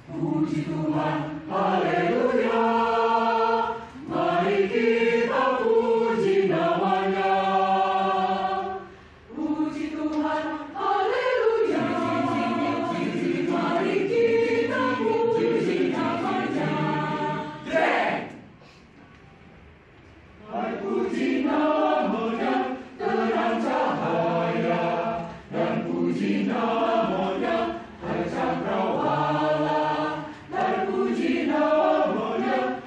Puji Tuhan, haleluya. Mari kita puji namanya. Puji Tuhan, haleluya. Mari kita puji namanya. Mari puji namanya, terang cahaya, dan puji namanya, hai cakrawala. Puji namanya,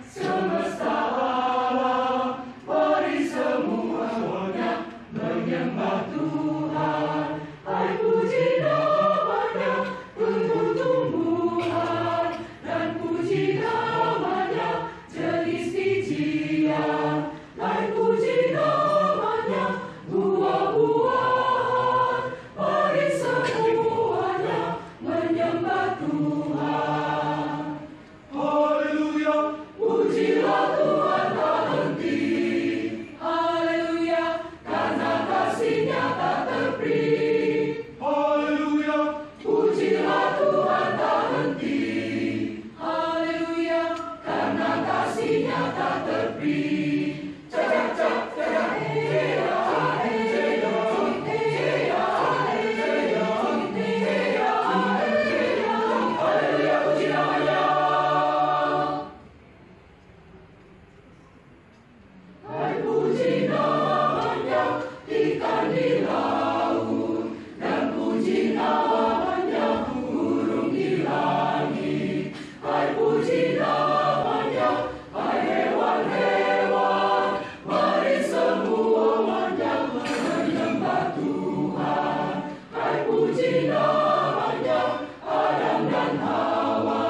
puji namanya, hai hewan-hewan, mari semuanya menyembah Tuhan. Hai puji namanya, Adam dan Hawa,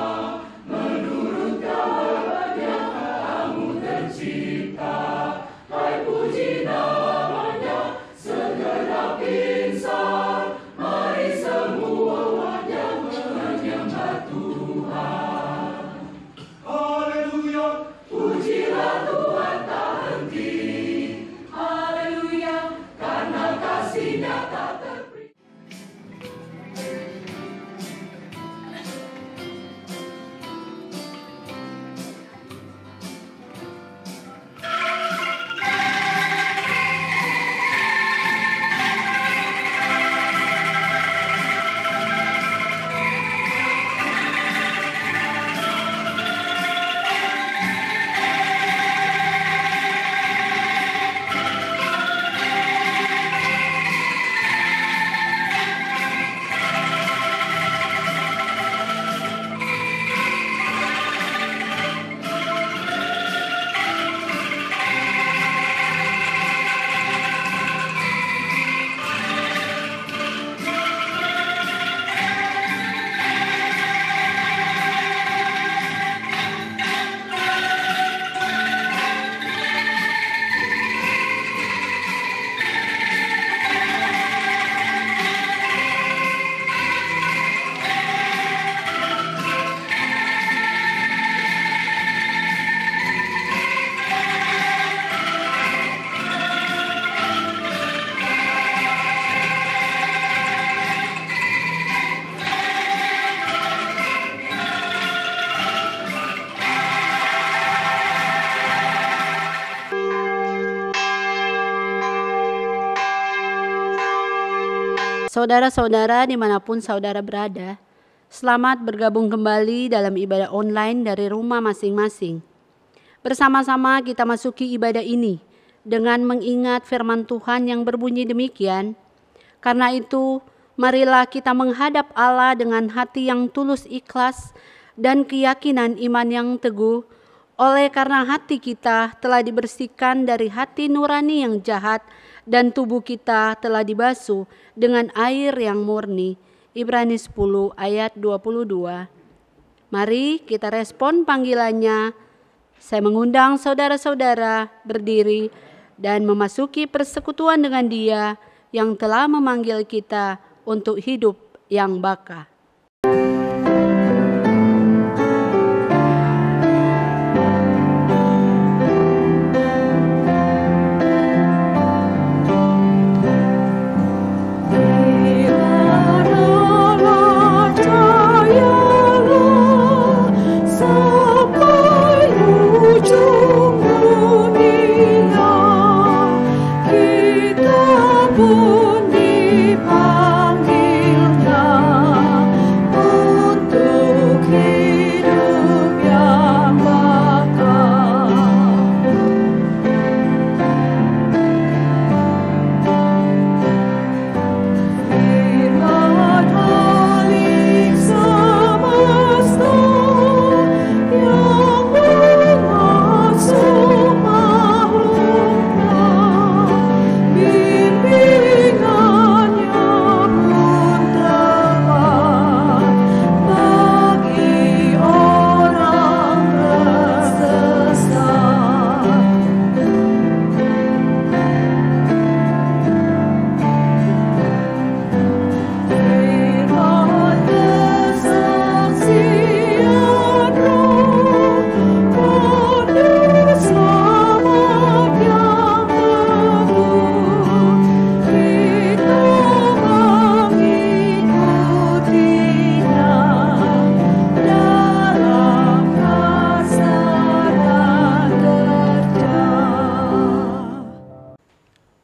menurut kabarnya kamu tercipta. Hai puji namanya, segenap insan, mari semuanya menyembah Tuhan. Haleluya, pujilah Tuhan tak henti. Haleluya, karena kasih-Nya tak terperi. Saudara-saudara dimanapun saudara berada, selamat bergabung kembali dalam ibadah online dari rumah masing-masing. Bersama-sama kita masuki ibadah ini dengan mengingat firman Tuhan yang berbunyi demikian. Karena itu, marilah kita menghadap Allah dengan hati yang tulus ikhlas dan keyakinan iman yang teguh, oleh karena hati kita telah dibersihkan dari hati nurani yang jahat dan tubuh kita telah dibasuh dengan air yang murni. Ibrani 10 ayat 22. Mari kita respon panggilannya. Saya mengundang saudara-saudara berdiri dan memasuki persekutuan dengan Dia yang telah memanggil kita untuk hidup yang baka.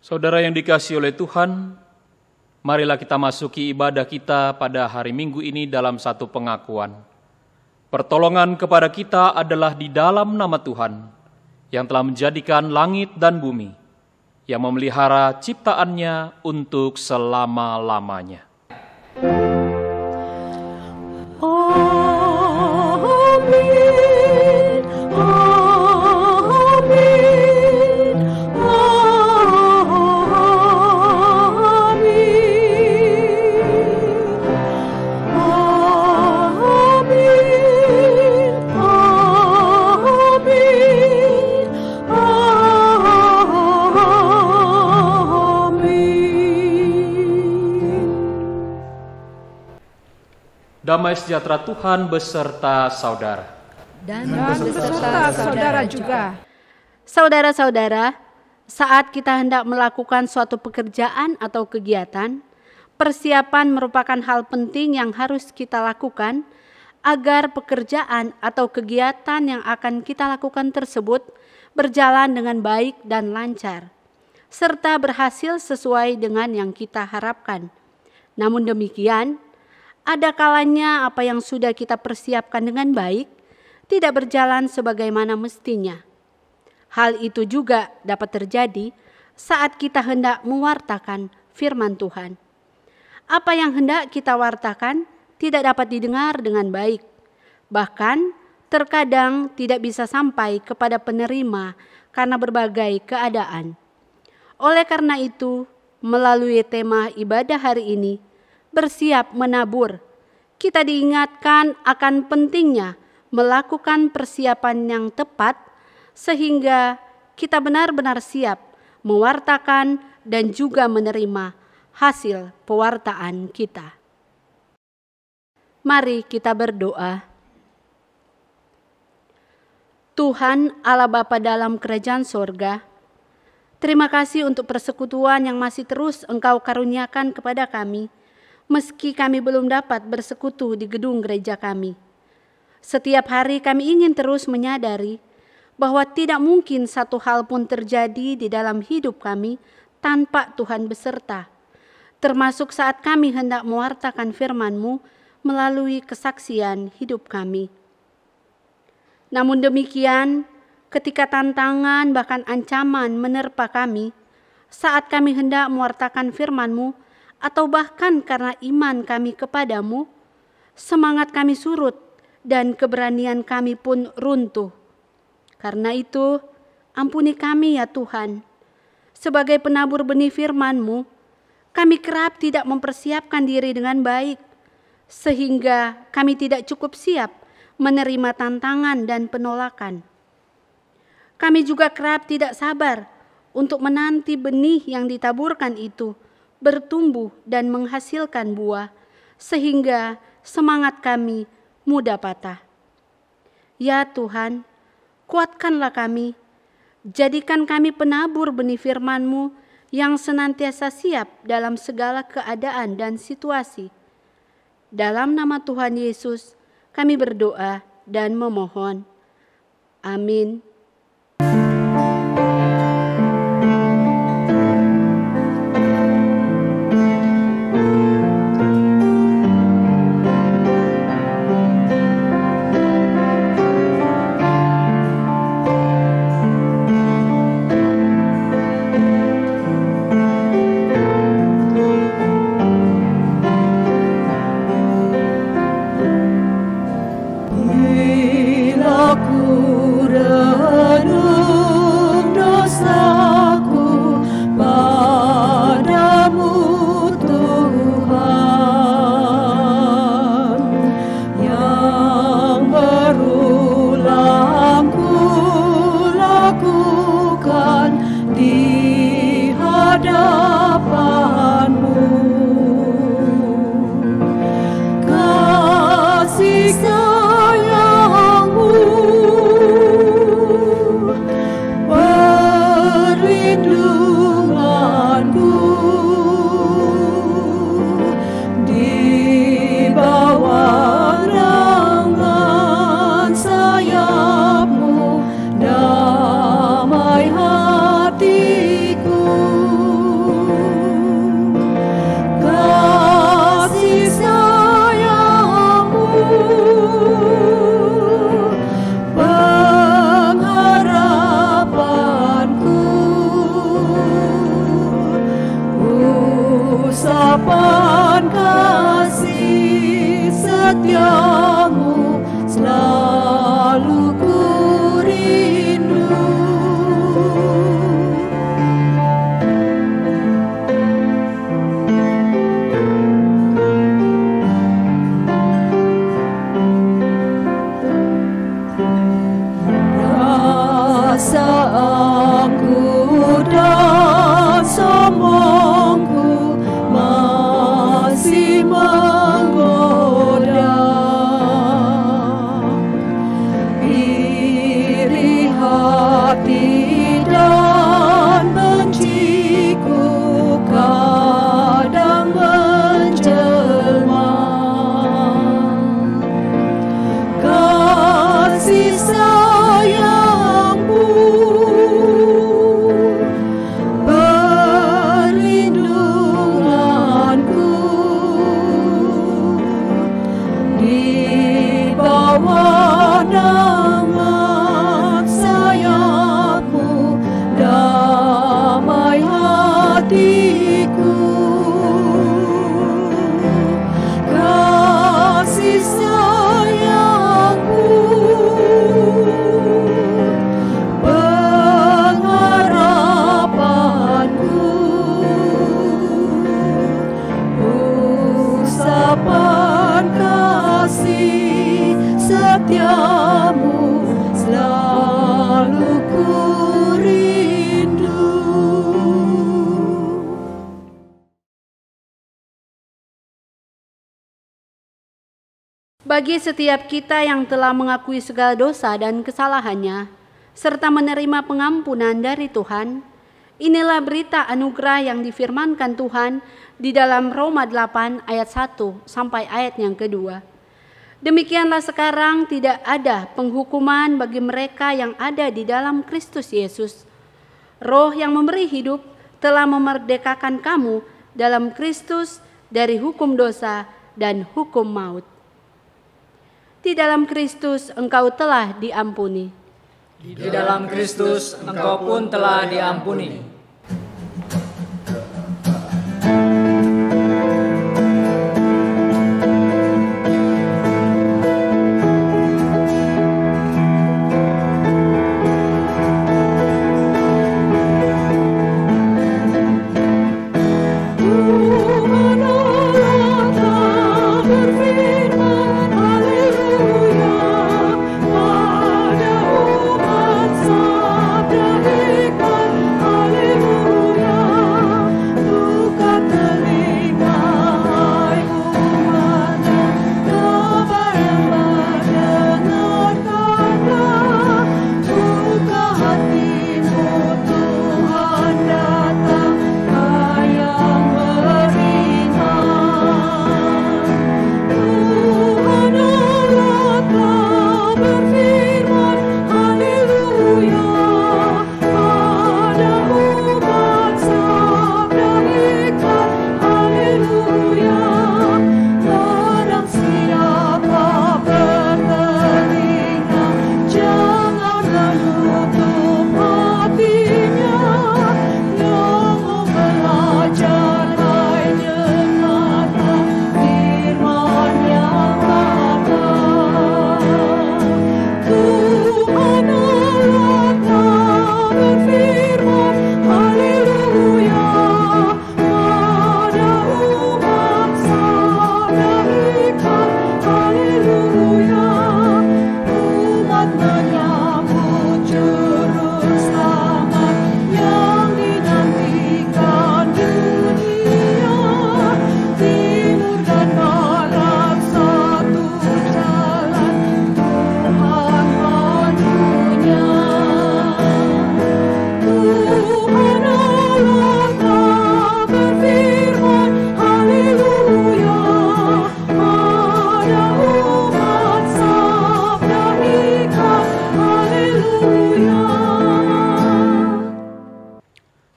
Saudara yang dikasihi oleh Tuhan, marilah kita masuki ibadah kita pada hari Minggu ini dalam satu pengakuan. Pertolongan kepada kita adalah di dalam nama Tuhan, yang telah menjadikan langit dan bumi, yang memelihara ciptaannya untuk selama-lamanya. Amin. Damai sejahtera Tuhan beserta saudara. Dan beserta saudara juga. Saudara-saudara, saat kita hendak melakukan suatu pekerjaan atau kegiatan, persiapan merupakan hal penting yang harus kita lakukan agar pekerjaan atau kegiatan yang akan kita lakukan tersebut berjalan dengan baik dan lancar, serta berhasil sesuai dengan yang kita harapkan. Namun demikian, ada kalanya apa yang sudah kita persiapkan dengan baik tidak berjalan sebagaimana mestinya. Hal itu juga dapat terjadi saat kita hendak mewartakan firman Tuhan. Apa yang hendak kita wartakan tidak dapat didengar dengan baik. Bahkan terkadang tidak bisa sampai kepada penerima karena berbagai keadaan. Oleh karena itu, melalui tema ibadah hari ini, bersiap menabur, kita diingatkan akan pentingnya melakukan persiapan yang tepat sehingga kita benar-benar siap mewartakan dan juga menerima hasil pewartaan kita. Mari kita berdoa. Tuhan Allah Bapa dalam kerajaan sorga, terima kasih untuk persekutuan yang masih terus Engkau karuniakan kepada kami, meski kami belum dapat bersekutu di gedung gereja kami. Setiap hari kami ingin terus menyadari bahwa tidak mungkin satu hal pun terjadi di dalam hidup kami tanpa Tuhan beserta, termasuk saat kami hendak mewartakan firman-Mu melalui kesaksian hidup kami. Namun demikian, ketika tantangan bahkan ancaman menerpa kami, saat kami hendak mewartakan firman-Mu, atau bahkan karena iman kami kepadamu, semangat kami surut dan keberanian kami pun runtuh. Karena itu, ampuni kami ya Tuhan. Sebagai penabur benih firman-Mu, kami kerap tidak mempersiapkan diri dengan baik, sehingga kami tidak cukup siap menerima tantangan dan penolakan. Kami juga kerap tidak sabar untuk menanti benih yang ditaburkan itu bertumbuh dan menghasilkan buah, sehingga semangat kami mudah patah. Ya Tuhan, kuatkanlah kami, jadikan kami penabur benih firman-Mu yang senantiasa siap dalam segala keadaan dan situasi. Dalam nama Tuhan Yesus, kami berdoa dan memohon. Amin. Bila ku hati dan benciku kadang menjelma. Kasih sayangmu perlindunganku di bawah naungan sayapmu, damai hatiku. Kasih sayangmu pengharapanku, usapan kasih setiamu selalu ku rindu. Bagi setiap kita yang telah mengakui segala dosa dan kesalahannya, serta menerima pengampunan dari Tuhan, inilah berita anugerah yang difirmankan Tuhan di dalam Roma 8 ayat 1 sampai ayat yang kedua. Demikianlah sekarang tidak ada penghukuman bagi mereka yang ada di dalam Kristus Yesus. Roh yang memberi hidup telah memerdekakan kamu dalam Kristus dari hukum dosa dan hukum maut. Di dalam Kristus engkau telah diampuni. Di dalam Kristus engkau pun telah diampuni.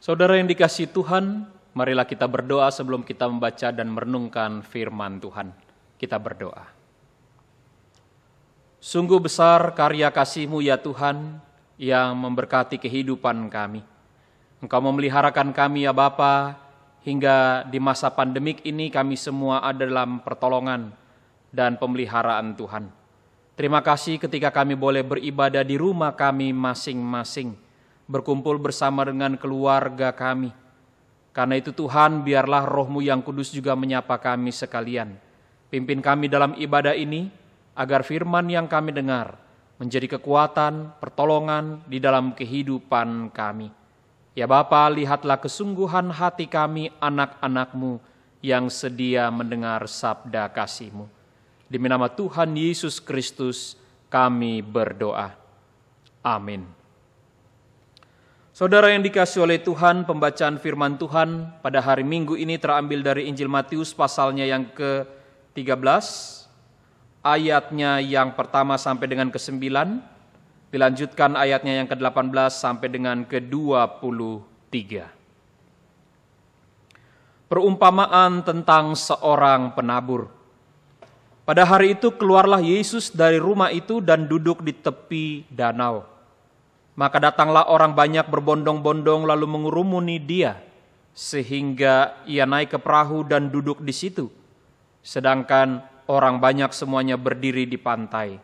Saudara yang dikasihi Tuhan, marilah kita berdoa sebelum kita membaca dan merenungkan firman Tuhan. Kita berdoa. Sungguh besar karya kasih-Mu ya Tuhan, yang memberkati kehidupan kami. Engkau memeliharakan kami ya Bapa, hingga di masa pandemik ini kami semua ada dalam pertolongan dan pemeliharaan Tuhan. Terima kasih ketika kami boleh beribadah di rumah kami masing-masing, berkumpul bersama dengan keluarga kami. Karena itu Tuhan, biarlah Roh-Mu yang kudus juga menyapa kami sekalian. Pimpin kami dalam ibadah ini, agar firman yang kami dengar menjadi kekuatan, pertolongan di dalam kehidupan kami. Ya Bapa, lihatlah kesungguhan hati kami anak-anak-Mu yang sedia mendengar sabda kasih-Mu. Demi nama Tuhan Yesus Kristus kami berdoa. Amin. Saudara yang dikasihi oleh Tuhan, pembacaan firman Tuhan pada hari Minggu ini terambil dari Injil Matius pasalnya yang ke-13, ayatnya yang pertama sampai dengan ke-9, dilanjutkan ayatnya yang ke-18 sampai dengan ke-23. Perumpamaan tentang seorang penabur. Pada hari itu keluarlah Yesus dari rumah itu dan duduk di tepi danau. Maka datanglah orang banyak berbondong-bondong lalu mengurumuni dia, sehingga ia naik ke perahu dan duduk di situ. Sedangkan orang banyak semuanya berdiri di pantai.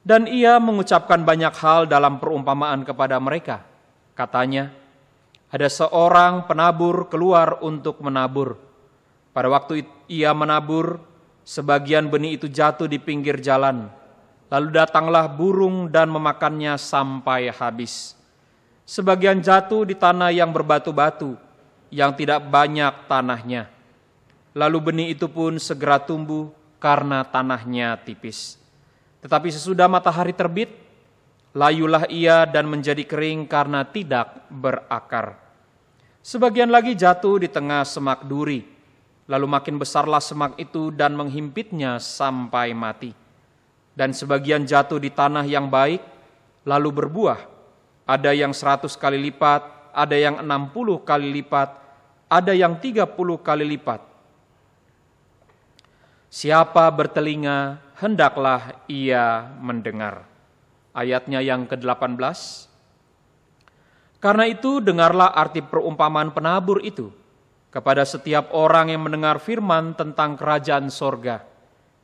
Dan ia mengucapkan banyak hal dalam perumpamaan kepada mereka. Katanya, ada seorang penabur keluar untuk menabur. Pada waktu ia menabur, sebagian benih itu jatuh di pinggir jalan. Lalu datanglah burung dan memakannya sampai habis. Sebagian jatuh di tanah yang berbatu-batu, yang tidak banyak tanahnya. Lalu benih itu pun segera tumbuh karena tanahnya tipis. Tetapi sesudah matahari terbit, layulah ia dan menjadi kering karena tidak berakar. Sebagian lagi jatuh di tengah semak duri, lalu makin besarlah semak itu dan menghimpitnya sampai mati. Dan sebagian jatuh di tanah yang baik, lalu berbuah. Ada yang 100 kali lipat, ada yang 60 kali lipat, ada yang 30 kali lipat. Siapa bertelinga, hendaklah ia mendengar. Ayatnya yang ke-18. Karena itu dengarlah arti perumpamaan penabur itu kepada setiap orang yang mendengar firman tentang kerajaan sorga,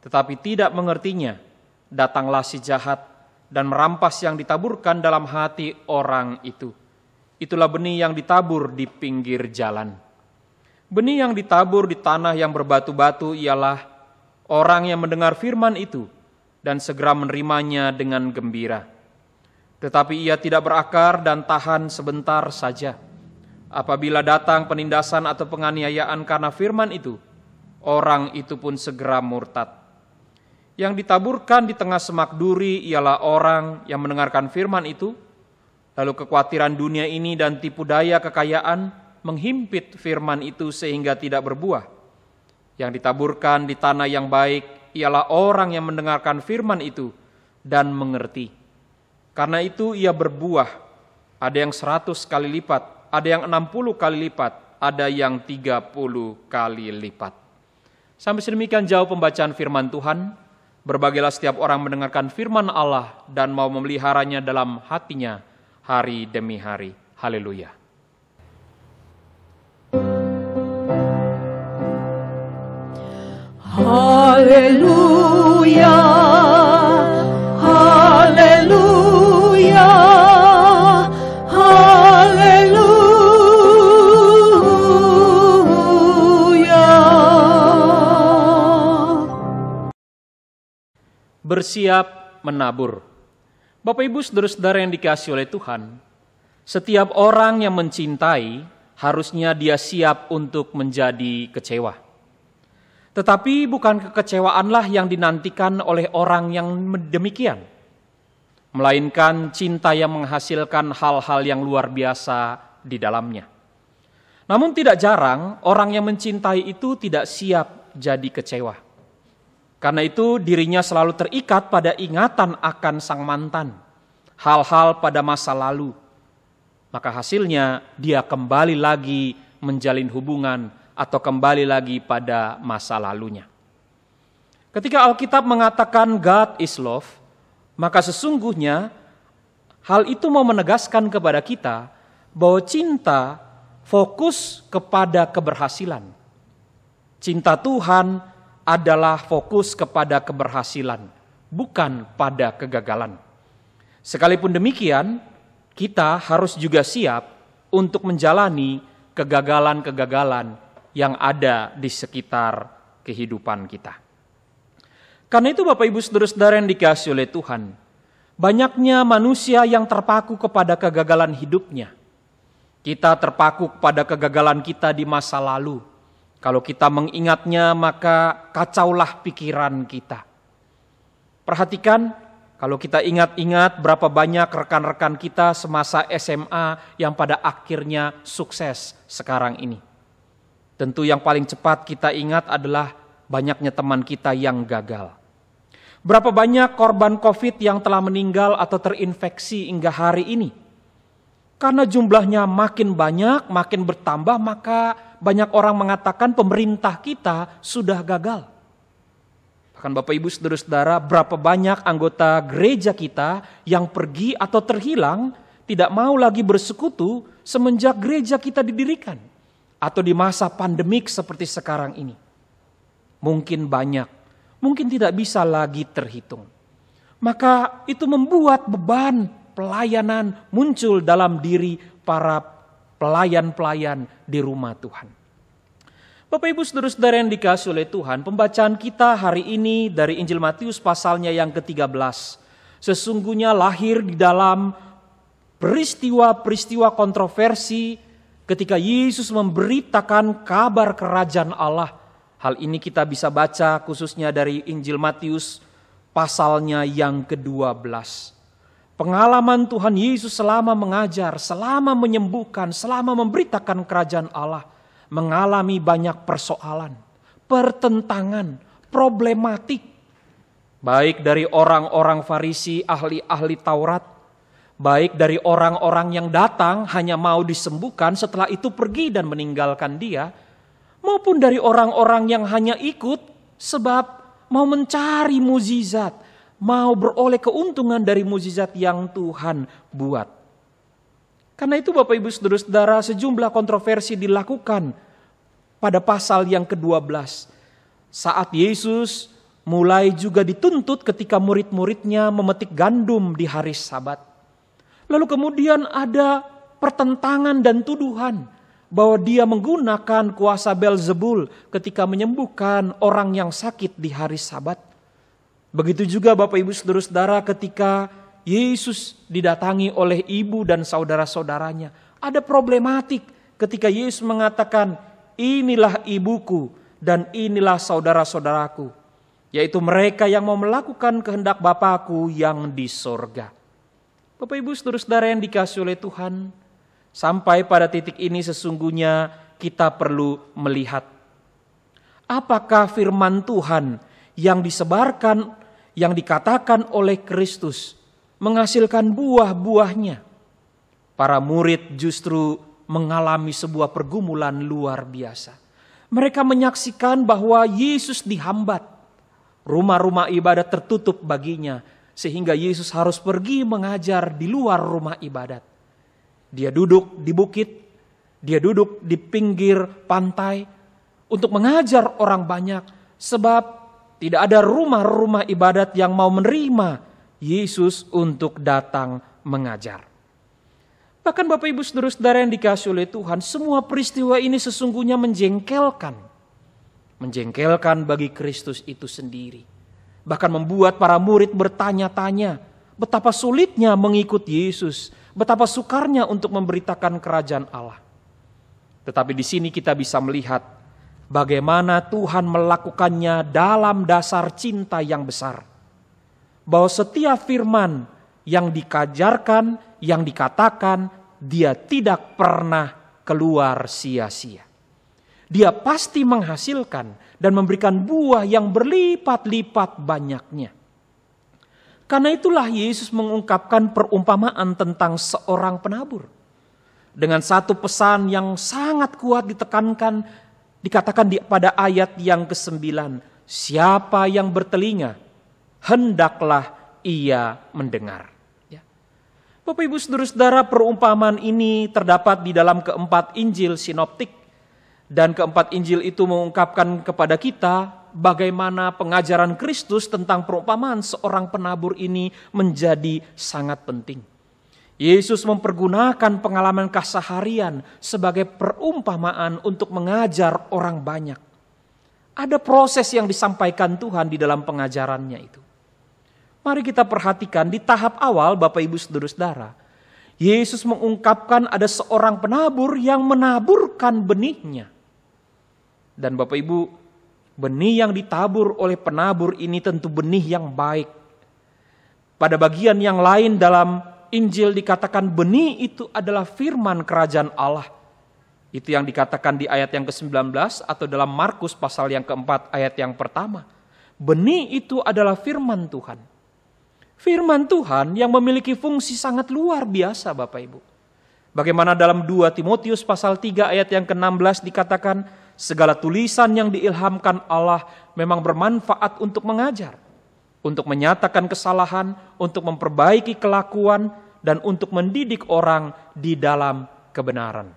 tetapi tidak mengertinya. Datanglah si jahat dan merampas yang ditaburkan dalam hati orang itu. Itulah benih yang ditabur di pinggir jalan. Benih yang ditabur di tanah yang berbatu-batu ialah orang yang mendengar firman itu dan segera menerimanya dengan gembira. Tetapi ia tidak berakar dan tahan sebentar saja. Apabila datang penindasan atau penganiayaan karena firman itu, orang itu pun segera murtad. Yang ditaburkan di tengah semak duri ialah orang yang mendengarkan firman itu, lalu kekhawatiran dunia ini dan tipu daya kekayaan menghimpit firman itu sehingga tidak berbuah. Yang ditaburkan di tanah yang baik ialah orang yang mendengarkan firman itu dan mengerti. Karena itu ia berbuah, ada yang 100 kali lipat, ada yang 60 kali lipat, ada yang 30 kali lipat. Sampai sedemikian jauh pembacaan firman Tuhan. Berbahagialah setiap orang mendengarkan firman Allah dan mau memeliharanya dalam hatinya hari demi hari. Haleluya. Haleluya, haleluya, haleluya. Bersiap menabur. Bapak Ibu saudara-saudara yang dikasihi oleh Tuhan, setiap orang yang mencintai harusnya dia siap untuk menjadi kecewa. Tetapi bukan kekecewaanlah yang dinantikan oleh orang yang demikian, melainkan cinta yang menghasilkan hal-hal yang luar biasa di dalamnya. Namun tidak jarang orang yang mencintai itu tidak siap jadi kecewa. Karena itu dirinya selalu terikat pada ingatan akan sang mantan, hal-hal pada masa lalu. Maka hasilnya dia kembali lagi menjalin hubungan atau kembali lagi pada masa lalunya. Ketika Alkitab mengatakan God is love, maka sesungguhnya hal itu mau menegaskan kepada kita bahwa cinta fokus kepada keberhasilan. Cinta Tuhan adalah fokus kepada keberhasilan, bukan pada kegagalan. Sekalipun demikian, kita harus juga siap untuk menjalani kegagalan-kegagalan yang ada di sekitar kehidupan kita. Karena itu Bapak Ibu saudara-saudara yang dikasihi oleh Tuhan, banyaknya manusia yang terpaku kepada kegagalan hidupnya. Kita terpaku kepada kegagalan kita di masa lalu. Kalau kita mengingatnya, maka kacaulah pikiran kita. Perhatikan, Kalau kita ingat-ingat berapa banyak rekan-rekan kita semasa SMA yang pada akhirnya sukses sekarang ini. Tentu yang paling cepat kita ingat adalah banyaknya teman kita yang gagal. Berapa banyak korban COVID yang telah meninggal atau terinfeksi hingga hari ini. Karena jumlahnya makin banyak, makin bertambah, maka banyak orang mengatakan pemerintah kita sudah gagal. Bahkan Bapak Ibu Saudara-saudara, berapa banyak anggota gereja kita yang pergi atau terhilang, tidak mau lagi bersekutu semenjak gereja kita didirikan. Atau di masa pandemik seperti sekarang ini. Mungkin banyak, mungkin tidak bisa lagi terhitung. Maka itu membuat beban pelayanan muncul dalam diri para pelayan-pelayan di rumah Tuhan. Bapak Ibu Saudara-saudara yang dikasihi oleh Tuhan, pembacaan kita hari ini dari Injil Matius pasalnya yang ke-13. Sesungguhnya lahir di dalam peristiwa-peristiwa kontroversi ketika Yesus memberitakan kabar kerajaan Allah. Hal ini kita bisa baca khususnya dari Injil Matius pasalnya yang ke-12. Pengalaman Tuhan Yesus selama mengajar, selama menyembuhkan, selama memberitakan kerajaan Allah, mengalami banyak persoalan, pertentangan, problematik. Baik dari orang-orang Farisi, ahli-ahli Taurat, baik dari orang-orang yang datang hanya mau disembuhkan setelah itu pergi dan meninggalkan dia, maupun dari orang-orang yang hanya ikut sebab mau mencari mukjizat, mau beroleh keuntungan dari mukjizat yang Tuhan buat. Karena itu Bapak Ibu Saudara-saudara, sejumlah kontroversi dilakukan pada pasal yang ke-12. Saat Yesus mulai juga dituntut ketika murid-muridnya memetik gandum di hari Sabat. Lalu kemudian ada pertentangan dan tuduhan bahwa dia menggunakan kuasa Beelzebul ketika menyembuhkan orang yang sakit di hari Sabat. Begitu juga Bapak Ibu Saudara-saudara ketika Yesus didatangi oleh ibu dan saudara-saudaranya. Ada problematik ketika Yesus mengatakan, inilah ibuku dan inilah saudara-saudaraku. Yaitu mereka yang mau melakukan kehendak Bapa-Ku yang di sorga. Bapak Ibu Saudara-saudara yang dikasihi oleh Tuhan, sampai pada titik ini sesungguhnya kita perlu melihat. Apakah firman Tuhan yang disebarkan, yang dikatakan oleh Kristus, menghasilkan buah-buahnya? Para murid justru mengalami sebuah pergumulan luar biasa. Mereka menyaksikan bahwa Yesus dihambat. Rumah-rumah ibadat tertutup baginya, sehingga Yesus harus pergi mengajar di luar rumah ibadat. Dia duduk di bukit, dia duduk di pinggir pantai untuk mengajar orang banyak, sebab tidak ada rumah-rumah ibadat yang mau menerima Yesus untuk datang mengajar. Bahkan Bapak Ibu Saudara-saudara yang dikasihi oleh Tuhan, semua peristiwa ini sesungguhnya menjengkelkan. Menjengkelkan bagi Kristus itu sendiri. Bahkan membuat para murid bertanya-tanya betapa sulitnya mengikut Yesus, betapa sukarnya untuk memberitakan kerajaan Allah. Tetapi di sini kita bisa melihat bagaimana Tuhan melakukannya dalam dasar cinta yang besar. Bahwa setiap firman yang dikajarkan, yang dikatakan, dia tidak pernah keluar sia-sia. Dia pasti menghasilkan dan memberikan buah yang berlipat-lipat banyaknya. Karena itulah Yesus mengungkapkan perumpamaan tentang seorang penabur. Dengan satu pesan yang sangat kuat ditekankan, dikatakan pada ayat yang ke-9. Siapa yang bertelinga, hendaklah ia mendengar. Ya. Bapak Ibu Saudara-saudara, perumpamaan ini terdapat di dalam keempat Injil sinoptik. Dan keempat Injil itu mengungkapkan kepada kita bagaimana pengajaran Kristus tentang perumpamaan seorang penabur ini menjadi sangat penting. Yesus mempergunakan pengalaman keseharian sebagai perumpamaan untuk mengajar orang banyak. Ada proses yang disampaikan Tuhan di dalam pengajarannya itu. Mari kita perhatikan di tahap awal Bapak Ibu Saudara-saudara. Yesus mengungkapkan ada seorang penabur yang menaburkan benihnya. Dan Bapak Ibu, benih yang ditabur oleh penabur ini tentu benih yang baik. Pada bagian yang lain dalam Injil dikatakan benih itu adalah firman kerajaan Allah. Itu yang dikatakan di ayat yang ke-19 atau dalam Markus pasal yang keempat ayat yang pertama. Benih itu adalah firman Tuhan. Firman Tuhan yang memiliki fungsi sangat luar biasa Bapak Ibu. Bagaimana dalam 2 Timotius pasal 3 ayat yang ke-16 dikatakan, segala tulisan yang diilhamkan Allah memang bermanfaat untuk mengajar, untuk menyatakan kesalahan, untuk memperbaiki kelakuan, dan untuk mendidik orang di dalam kebenaran.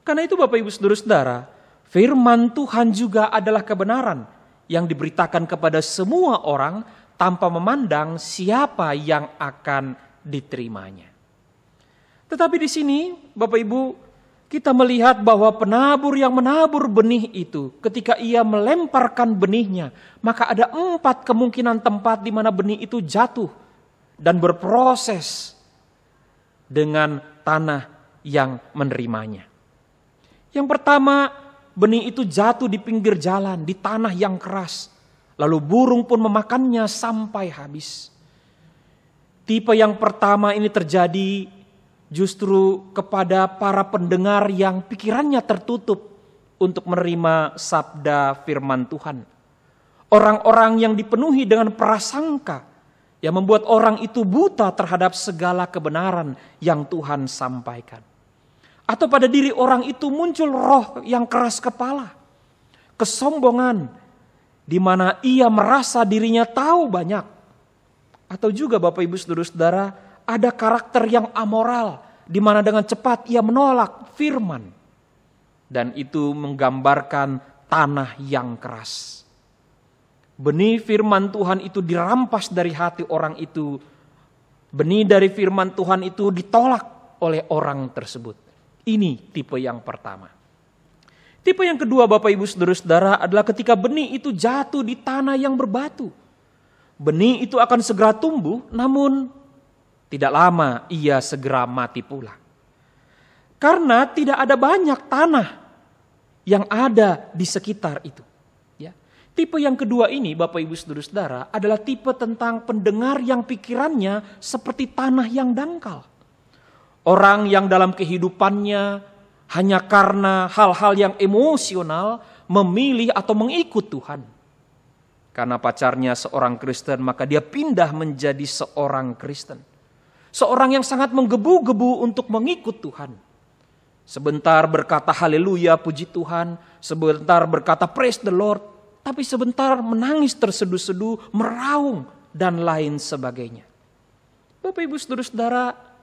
Karena itu Bapak Ibu Saudara-saudara, firman Tuhan juga adalah kebenaran yang diberitakan kepada semua orang tanpa memandang siapa yang akan diterimanya. Tetapi di sini Bapak Ibu, kita melihat bahwa penabur yang menabur benih itu, ketika ia melemparkan benihnya, maka ada 4 kemungkinan tempat di mana benih itu jatuh dan berproses dengan tanah yang menerimanya. Yang pertama, benih itu jatuh di pinggir jalan, di tanah yang keras. Lalu burung pun memakannya sampai habis. Tipe yang pertama ini terjadi justru kepada para pendengar yang pikirannya tertutup untuk menerima sabda firman Tuhan. Orang-orang yang dipenuhi dengan prasangka yang membuat orang itu buta terhadap segala kebenaran yang Tuhan sampaikan. Atau pada diri orang itu muncul roh yang keras kepala, kesombongan, di mana ia merasa dirinya tahu banyak. Atau juga Bapak Ibu Saudara-saudara, ada karakter yang amoral, di mana dengan cepat ia menolak firman. Dan itu menggambarkan tanah yang keras. Benih firman Tuhan itu dirampas dari hati orang itu. Benih dari firman Tuhan itu ditolak oleh orang tersebut. Ini tipe yang pertama. Tipe yang kedua Bapak Ibu Saudara-saudara adalah ketika benih itu jatuh di tanah yang berbatu. Benih itu akan segera tumbuh, namun tidak lama ia segera mati pula. Karena tidak ada banyak tanah yang ada di sekitar itu. Ya. Tipe yang kedua ini Bapak Ibu Saudara-saudara adalah tipe tentang pendengar yang pikirannya seperti tanah yang dangkal. Orang yang dalam kehidupannya hanya karena hal-hal yang emosional memilih atau mengikut Tuhan. Karena pacarnya seorang Kristen maka dia pindah menjadi seorang Kristen. Seorang yang sangat menggebu-gebu untuk mengikut Tuhan. Sebentar berkata haleluya puji Tuhan, sebentar berkata praise the Lord, tapi sebentar menangis terseduh-seduh, meraung dan lain sebagainya. Bapak Ibu Saudara-saudara,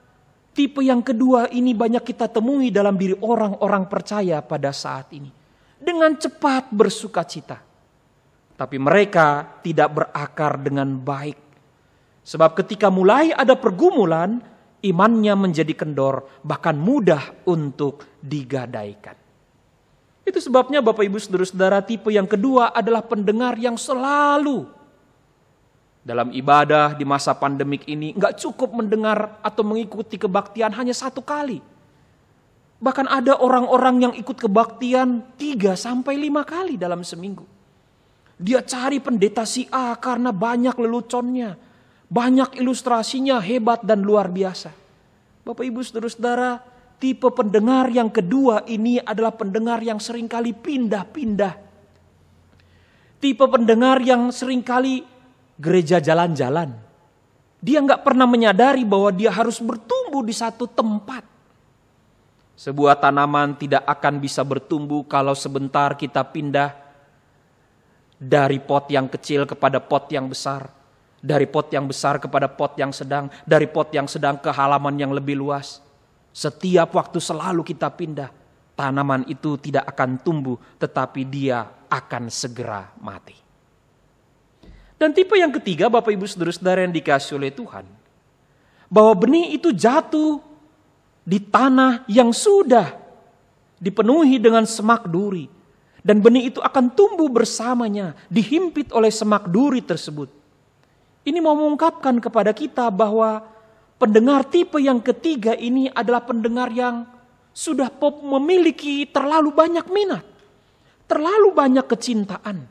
tipe yang kedua ini banyak kita temui dalam diri orang-orang percaya pada saat ini. Dengan cepat bersuka cita. Tapi mereka tidak berakar dengan baik. Sebab ketika mulai ada pergumulan, imannya menjadi kendor, bahkan mudah untuk digadaikan. Itu sebabnya Bapak Ibu Saudara-saudara, tipe yang kedua adalah pendengar yang selalu dalam ibadah di masa pandemik ini gak cukup mendengar atau mengikuti kebaktian hanya 1 kali. Bahkan ada orang-orang yang ikut kebaktian 3-5 kali dalam seminggu. Dia cari pendeta si A karena banyak leluconnya, banyak ilustrasinya hebat dan luar biasa. Bapak Ibu Saudara-saudara, tipe pendengar yang kedua ini adalah pendengar yang seringkali pindah-pindah. Tipe pendengar yang seringkali gereja jalan-jalan. Dia gak pernah menyadari bahwa dia harus bertumbuh di satu tempat. Sebuah tanaman tidak akan bisa bertumbuh kalau sebentar kita pindah dari pot yang kecil kepada pot yang besar. Dari pot yang besar kepada pot yang sedang. Dari pot yang sedang ke halaman yang lebih luas. Setiap waktu selalu kita pindah. Tanaman itu tidak akan tumbuh, tetapi dia akan segera mati. Dan tipe yang ketiga Bapak Ibu Saudara-saudara yang dikasihi oleh Tuhan, bahwa benih itu jatuh di tanah yang sudah dipenuhi dengan semak duri. Dan benih itu akan tumbuh bersamanya, dihimpit oleh semak duri tersebut. Ini mau mengungkapkan kepada kita bahwa pendengar tipe yang ketiga ini adalah pendengar yang sudah memiliki terlalu banyak minat, terlalu banyak kecintaan.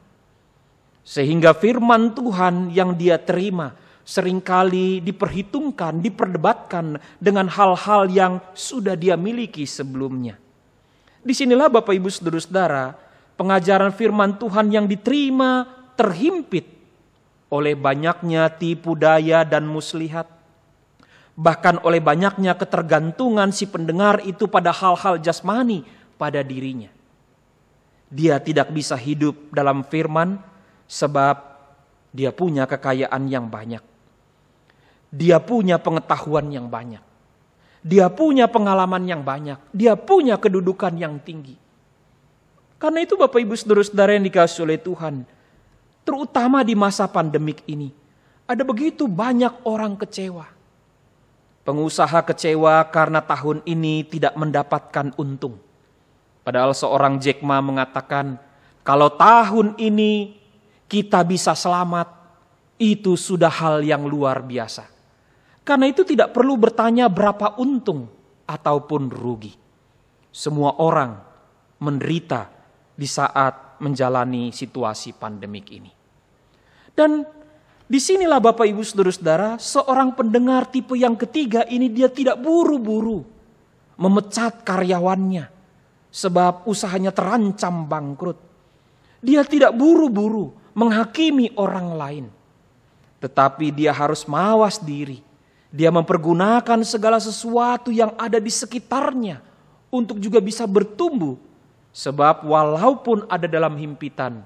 Sehingga firman Tuhan yang dia terima seringkali diperhitungkan, diperdebatkan dengan hal-hal yang sudah dia miliki sebelumnya. Disinilah Bapak Ibu Saudara-saudara, pengajaran firman Tuhan yang diterima terhimpit oleh banyaknya tipu daya dan muslihat. Bahkan oleh banyaknya ketergantungan si pendengar itu pada hal-hal jasmani pada dirinya. Dia tidak bisa hidup dalam firman sebab dia punya kekayaan yang banyak. Dia punya pengetahuan yang banyak. Dia punya pengalaman yang banyak. Dia punya kedudukan yang tinggi. Karena itu Bapak Ibu Saudara-saudara yang dikasihi oleh Tuhan, terutama di masa pandemik ini, ada begitu banyak orang kecewa. Pengusaha kecewa karena tahun ini tidak mendapatkan untung. Padahal seorang Jack Ma mengatakan, kalau tahun ini kita bisa selamat, itu sudah hal yang luar biasa. Karena itu tidak perlu bertanya berapa untung ataupun rugi. Semua orang menderita di saat menjalani situasi pandemik ini. Dan disinilah Bapak Ibu Saudara-saudara, seorang pendengar tipe yang ketiga ini dia tidak buru-buru memecat karyawannya sebab usahanya terancam bangkrut. Dia tidak buru-buru menghakimi orang lain. Tetapi dia harus mawas diri. Dia mempergunakan segala sesuatu yang ada di sekitarnya untuk juga bisa bertumbuh. Sebab walaupun ada dalam himpitan,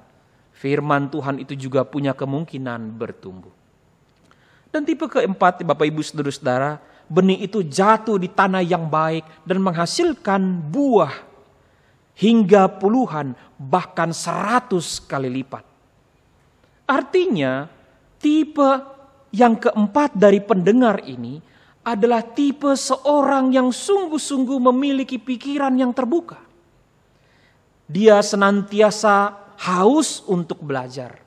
firman Tuhan itu juga punya kemungkinan bertumbuh. Dan tipe keempat Bapak Ibu Saudara-saudara, benih itu jatuh di tanah yang baik dan menghasilkan buah hingga puluhan bahkan 100 kali lipat. Artinya tipe yang keempat dari pendengar ini adalah tipe seorang yang sungguh-sungguh memiliki pikiran yang terbuka. Dia senantiasa haus untuk belajar.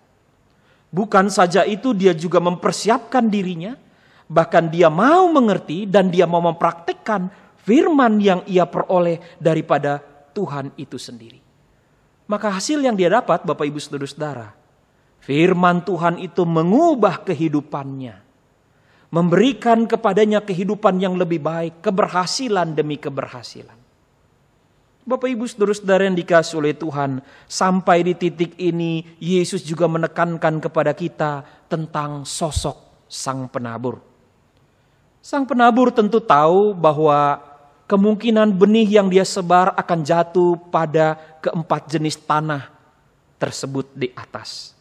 Bukan saja itu, dia juga mempersiapkan dirinya, bahkan dia mau mengerti dan dia mau mempraktikkan firman yang ia peroleh daripada Tuhan itu sendiri. Maka hasil yang dia dapat Bapak Ibu Saudara-saudara, firman Tuhan itu mengubah kehidupannya. Memberikan kepadanya kehidupan yang lebih baik, keberhasilan demi keberhasilan. Bapak Ibu Saudara-saudara yang dikasihi oleh Tuhan, sampai di titik ini Yesus juga menekankan kepada kita tentang sosok Sang Penabur. Sang Penabur tentu tahu bahwa kemungkinan benih yang dia sebar akan jatuh pada keempat jenis tanah tersebut di atas.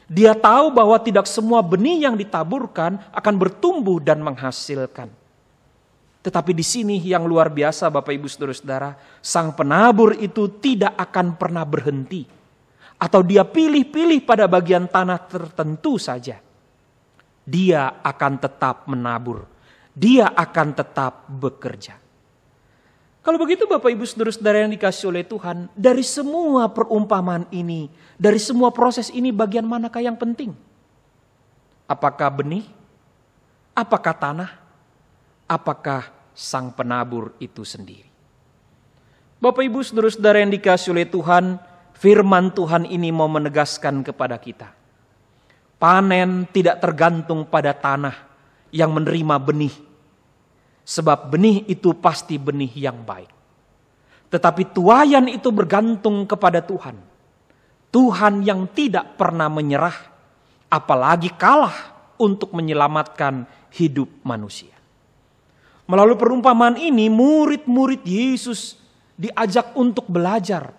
Dia tahu bahwa tidak semua benih yang ditaburkan akan bertumbuh dan menghasilkan. Tetapi di sini yang luar biasa Bapak Ibu Saudara-saudara, Sang Penabur itu tidak akan pernah berhenti. Atau dia pilih-pilih pada bagian tanah tertentu saja. Dia akan tetap menabur. Dia akan tetap bekerja. Kalau begitu Bapak Ibu Saudara-saudara yang dikasihi oleh Tuhan, dari semua perumpamaan ini, dari semua proses ini, bagian manakah yang penting? Apakah benih? Apakah tanah? Apakah Sang Penabur itu sendiri? Bapak Ibu Saudara-saudara yang dikasihi oleh Tuhan, firman Tuhan ini mau menegaskan kepada kita. Panen tidak tergantung pada tanah yang menerima benih. Sebab benih itu pasti benih yang baik. Tetapi tuaian itu bergantung kepada Tuhan. Tuhan yang tidak pernah menyerah, apalagi kalah untuk menyelamatkan hidup manusia. Melalui perumpamaan ini, murid-murid Yesus diajak untuk belajar.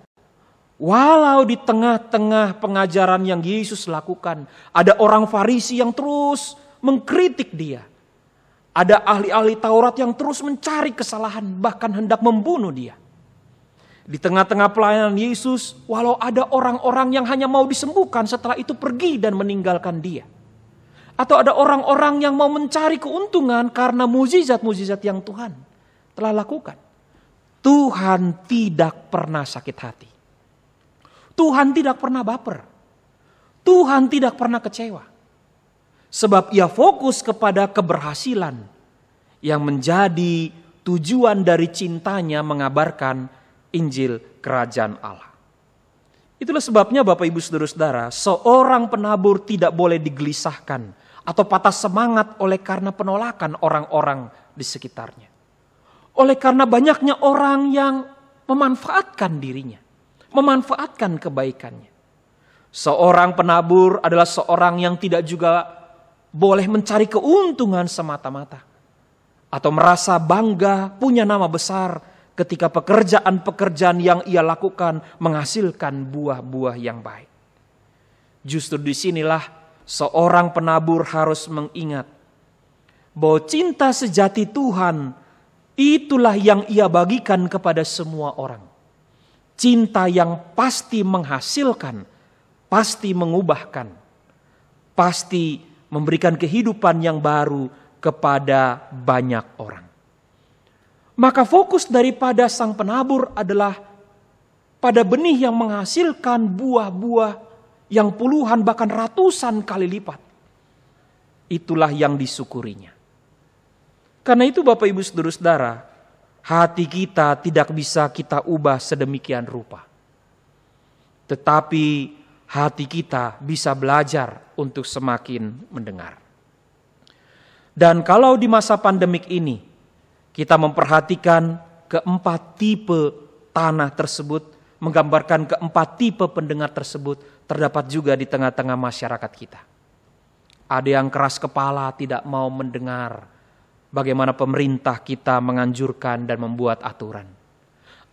Walau di tengah-tengah pengajaran yang Yesus lakukan, ada orang Farisi yang terus mengkritik dia. Ada ahli-ahli Taurat yang terus mencari kesalahan, bahkan hendak membunuh dia. Di tengah-tengah pelayanan Yesus, walau ada orang-orang yang hanya mau disembuhkan, setelah itu pergi dan meninggalkan dia. Atau ada orang-orang yang mau mencari keuntungan karena mukjizat-mukjizat yang Tuhan telah lakukan. Tuhan tidak pernah sakit hati. Tuhan tidak pernah baper. Tuhan tidak pernah kecewa. Sebab ia fokus kepada keberhasilan yang menjadi tujuan dari cintanya mengabarkan Injil Kerajaan Allah. Itulah sebabnya Bapak Ibu Saudara-saudara, seorang penabur tidak boleh digelisahkan atau patah semangat oleh karena penolakan orang-orang di sekitarnya. Oleh karena banyaknya orang yang memanfaatkan dirinya, memanfaatkan kebaikannya. Seorang penabur adalah seorang yang tidak juga boleh mencari keuntungan semata-mata, atau merasa bangga punya nama besar ketika pekerjaan-pekerjaan yang ia lakukan menghasilkan buah-buah yang baik. Justru disinilah seorang penabur harus mengingat bahwa cinta sejati Tuhan itulah yang ia bagikan kepada semua orang. Cinta yang pasti menghasilkan, pasti mengubahkan, pasti memberikan kehidupan yang baru kepada banyak orang. Maka fokus daripada sang penabur adalah pada benih yang menghasilkan buah-buah yang puluhan bahkan ratusan kali lipat. Itulah yang disyukurinya. Karena itu Bapak Ibu Saudara-saudara, hati kita tidak bisa kita ubah sedemikian rupa. Tetapi hati kita bisa belajar untuk semakin mendengar. Dan kalau di masa pandemik ini kita memperhatikan keempat tipe tanah tersebut, menggambarkan keempat tipe pendengar tersebut terdapat juga di tengah-tengah masyarakat kita. Ada yang keras kepala tidak mau mendengar bagaimana pemerintah kita menganjurkan dan membuat aturan.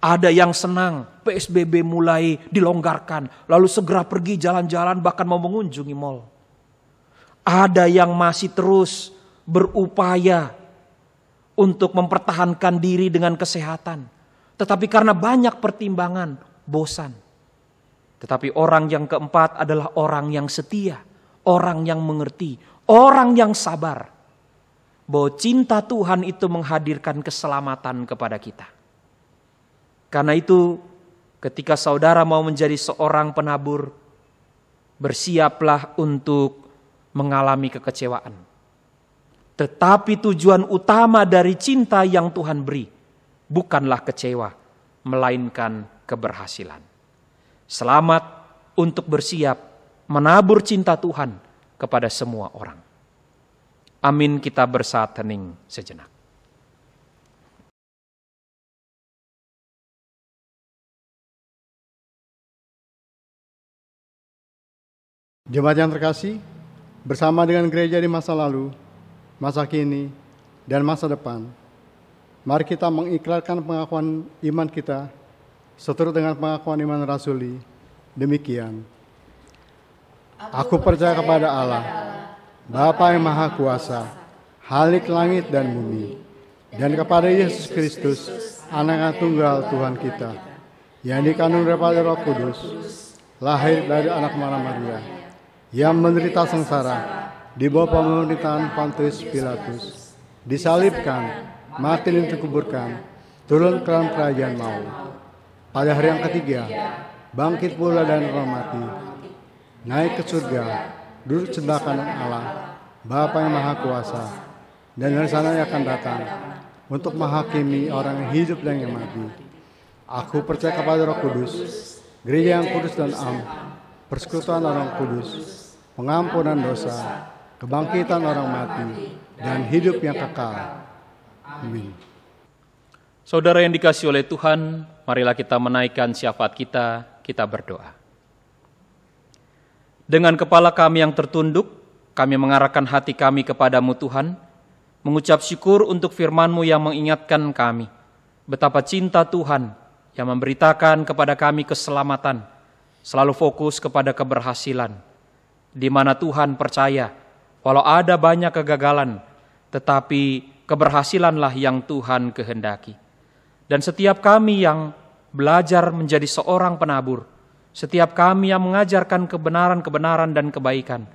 Ada yang senang PSBB mulai dilonggarkan, lalu segera pergi jalan-jalan bahkan mau mengunjungi mal. Ada yang masih terus berupaya untuk mempertahankan diri dengan kesehatan. Tetapi karena banyak pertimbangan, bosan. Tetapi orang yang keempat adalah orang yang setia, orang yang mengerti, orang yang sabar. Bahwa cinta Tuhan itu menghadirkan keselamatan kepada kita. Karena itu ketika saudara mau menjadi seorang penabur, bersiaplah untuk mengalami kekecewaan. Tetapi tujuan utama dari cinta yang Tuhan beri bukanlah kecewa, melainkan keberhasilan. Selamat untuk bersiap menabur cinta Tuhan kepada semua orang. Amin, kita bersaat hening sejenak. Jemaat yang terkasih, bersama dengan gereja di masa lalu, masa kini, dan masa depan, mari kita mengikrarkan pengakuan iman kita seturut dengan pengakuan iman rasuli. Demikian, aku percaya kepada Allah, Bapa yang Maha Kuasa, Khalik langit dan bumi, dan kepada Yesus Kristus, Anak tunggal Tuhan kita, yang dikandung daripada Roh Kudus, lahir dari anak Maria, yang menderita sengsara di bawah pemerintahan Pontius Pilatus, disalibkan, mati dan dikuburkan, turun ke dalam kerajaan maut. Pada hari yang ketiga, bangkit pula dan mati, naik ke surga, duduk sebelah kanan Allah, Bapa yang Maha Kuasa, dan dari sana akan datang untuk menghakimi orang yang hidup dan yang mati. Aku percaya kepada Roh Kudus, gereja yang kudus dan am, persekutuan orang kudus, pengampunan dosa, kebangkitan orang mati, dan hidup yang kekal. Amin. Saudara yang dikasihi oleh Tuhan, marilah kita menaikkan syafaat kita berdoa. Dengan kepala kami yang tertunduk, kami mengarahkan hati kami kepadamu Tuhan, mengucap syukur untuk firman-Mu yang mengingatkan kami, betapa cinta Tuhan yang memberitakan kepada kami keselamatan, selalu fokus kepada keberhasilan, di mana Tuhan percaya, walau ada banyak kegagalan, tetapi keberhasilanlah yang Tuhan kehendaki. Dan setiap kami yang belajar menjadi seorang penabur, setiap kami yang mengajarkan kebenaran-kebenaran dan kebaikan,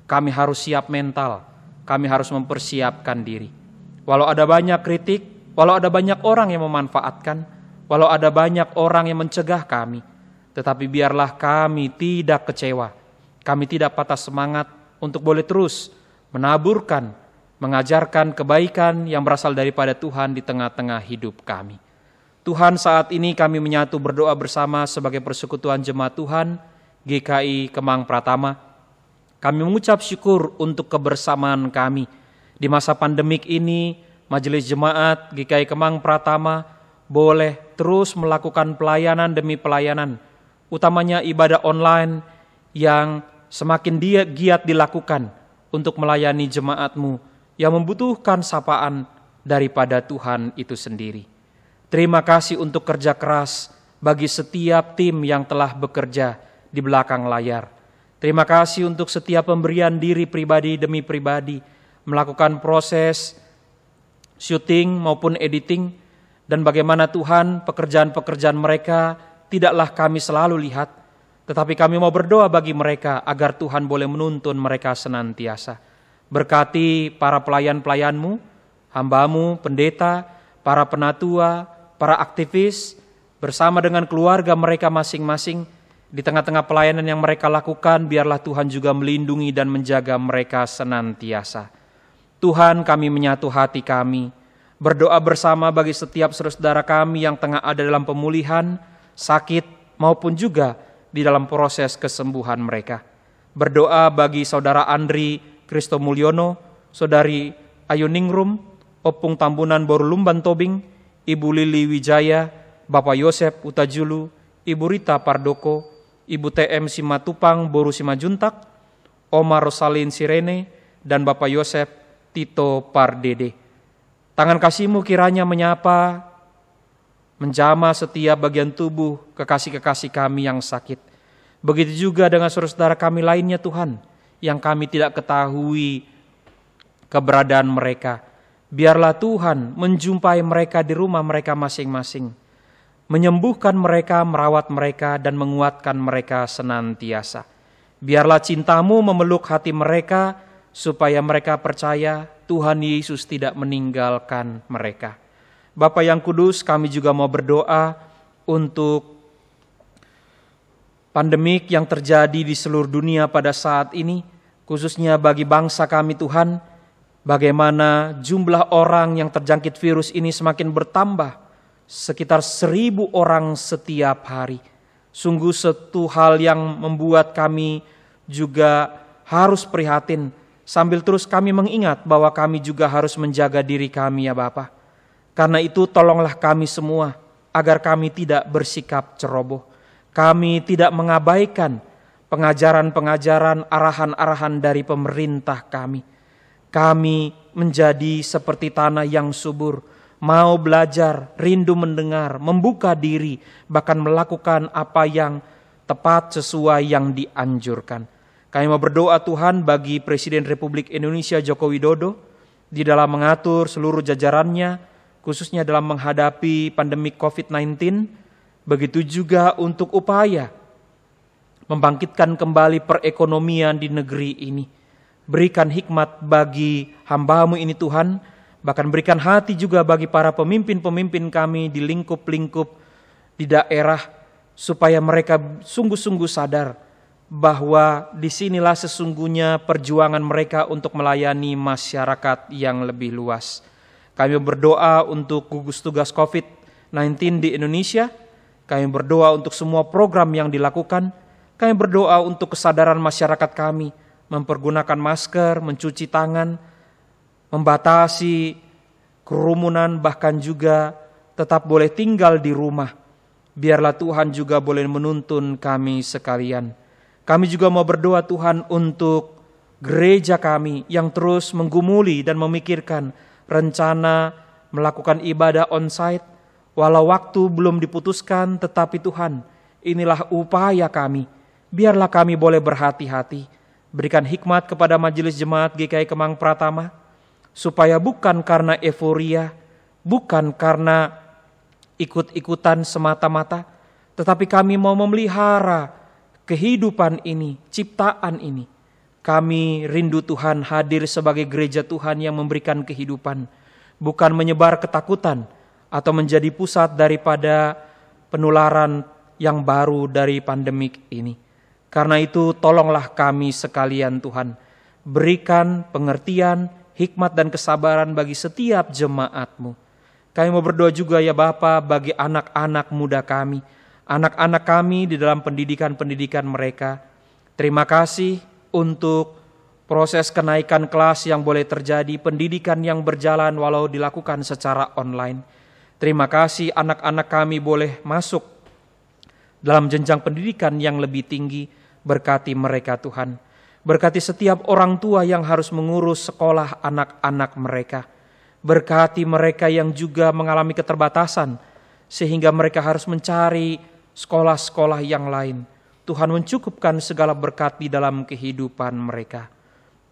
kami harus siap mental, kami harus mempersiapkan diri. Walau ada banyak kritik, walau ada banyak orang yang memanfaatkan, walau ada banyak orang yang mencegah kami, tetapi biarlah kami tidak kecewa, kami tidak patah semangat untuk boleh terus menaburkan, mengajarkan kebaikan yang berasal daripada Tuhan di tengah-tengah hidup kami. Tuhan, saat ini kami menyatu berdoa bersama sebagai persekutuan jemaat Tuhan GKI Kemang Pratama. Kami mengucap syukur untuk kebersamaan kami. Di masa pandemik ini, Majelis Jemaat GKI Kemang Pratama boleh terus melakukan pelayanan demi pelayanan, utamanya ibadah online yang semakin giat dilakukan untuk melayani jemaat-Mu yang membutuhkan sapaan daripada Tuhan itu sendiri. Terima kasih untuk kerja keras bagi setiap tim yang telah bekerja di belakang layar. Terima kasih untuk setiap pemberian diri pribadi demi pribadi, melakukan proses syuting maupun editing, dan bagaimana Tuhan pekerjaan-pekerjaan mereka tidaklah kami selalu lihat, tetapi kami mau berdoa bagi mereka agar Tuhan boleh menuntun mereka senantiasa. Berkati para pelayan-pelayan-Mu, hamba-Mu, pendeta, para penatua, para aktivis, bersama dengan keluarga mereka masing-masing. Di tengah-tengah pelayanan yang mereka lakukan, biarlah Tuhan juga melindungi dan menjaga mereka senantiasa. Tuhan, kami menyatu hati kami, berdoa bersama bagi setiap saudara kami yang tengah ada dalam pemulihan, sakit, maupun juga di dalam proses kesembuhan mereka. Berdoa bagi saudara Andri Kristo Mulyono, saudari Ayu Ningrum, Opung Tambunan Borulumban Tobing, Ibu Lili Wijaya, Bapak Yosep Utajulu, Ibu Rita Pardoko, Ibu TM Simatupang Boru Simajuntak, Omar Rosalin Sirene, dan Bapak Yosep Tito Pardede. Tangan kasih-Mu kiranya menyapa, menjamah setiap bagian tubuh kekasih-kekasih kami yang sakit. Begitu juga dengan saudara-saudara kami lainnya Tuhan, yang kami tidak ketahui keberadaan mereka. Biarlah Tuhan menjumpai mereka di rumah mereka masing-masing, menyembuhkan mereka, merawat mereka, dan menguatkan mereka senantiasa. Biarlah cinta-Mu memeluk hati mereka, supaya mereka percaya Tuhan Yesus tidak meninggalkan mereka. Bapa yang kudus, kami juga mau berdoa untuk pandemik yang terjadi di seluruh dunia pada saat ini, khususnya bagi bangsa kami Tuhan, bagaimana jumlah orang yang terjangkit virus ini semakin bertambah, sekitar 1.000 orang setiap hari. Sungguh satu hal yang membuat kami juga harus prihatin, sambil terus kami mengingat bahwa kami juga harus menjaga diri kami ya Bapa. Karena itu tolonglah kami semua agar kami tidak bersikap ceroboh. Kami tidak mengabaikan pengajaran-pengajaran, arahan-arahan dari pemerintah kami. Kami menjadi seperti tanah yang subur, mau belajar, rindu mendengar, membuka diri, bahkan melakukan apa yang tepat sesuai yang dianjurkan. Kami mau berdoa Tuhan bagi Presiden Republik Indonesia Joko Widodo di dalam mengatur seluruh jajarannya, khususnya dalam menghadapi pandemi COVID-19, begitu juga untuk upaya membangkitkan kembali perekonomian di negeri ini. Berikan hikmat bagi hamba-Mu ini Tuhan, bahkan berikan hati juga bagi para pemimpin-pemimpin kami di lingkup-lingkup di daerah, supaya mereka sungguh-sungguh sadar bahwa disinilah sesungguhnya perjuangan mereka untuk melayani masyarakat yang lebih luas. Kami berdoa untuk gugus tugas COVID-19 di Indonesia. Kami berdoa untuk semua program yang dilakukan. Kami berdoa untuk kesadaran masyarakat kami mempergunakan masker, mencuci tangan, membatasi kerumunan, bahkan juga tetap boleh tinggal di rumah. Biarlah Tuhan juga boleh menuntun kami sekalian. Kami juga mau berdoa Tuhan untuk gereja kami yang terus menggumuli dan memikirkan rencana melakukan ibadah onsite, walau waktu belum diputuskan, tetapi Tuhan, inilah upaya kami. Biarlah kami boleh berhati-hati, berikan hikmat kepada Majelis Jemaat GKI Kemang Pratama, supaya bukan karena euforia, bukan karena ikut-ikutan semata-mata, tetapi kami mau memelihara kehidupan ini, ciptaan ini. Kami rindu Tuhan hadir sebagai gereja Tuhan yang memberikan kehidupan, bukan menyebar ketakutan atau menjadi pusat daripada penularan yang baru dari pandemik ini. Karena itu tolonglah kami sekalian Tuhan, berikan pengertian, hikmat dan kesabaran bagi setiap jemaat-Mu. Kami mau berdoa juga ya Bapa bagi anak-anak muda kami, anak-anak kami di dalam pendidikan-pendidikan mereka. Terima kasih untuk proses kenaikan kelas yang boleh terjadi, pendidikan yang berjalan walau dilakukan secara online. Terima kasih anak-anak kami boleh masuk dalam jenjang pendidikan yang lebih tinggi. Berkati mereka Tuhan. Berkati setiap orang tua yang harus mengurus sekolah anak-anak mereka. Berkati mereka yang juga mengalami keterbatasan sehingga mereka harus mencari sekolah-sekolah yang lain. Tuhan mencukupkan segala berkat di dalam kehidupan mereka.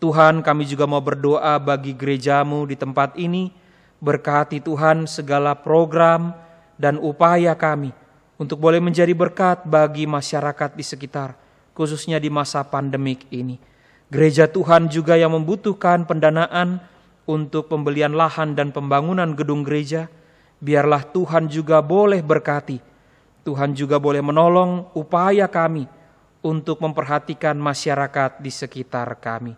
Tuhan, kami juga mau berdoa bagi gerejamu di tempat ini. Berkati Tuhan segala program dan upaya kami untuk boleh menjadi berkat bagi masyarakat di sekitar, khususnya di masa pandemik ini. Gereja Tuhan juga yang membutuhkan pendanaan untuk pembelian lahan dan pembangunan gedung gereja, biarlah Tuhan juga boleh berkati. Tuhan juga boleh menolong upaya kami untuk memperhatikan masyarakat di sekitar kami.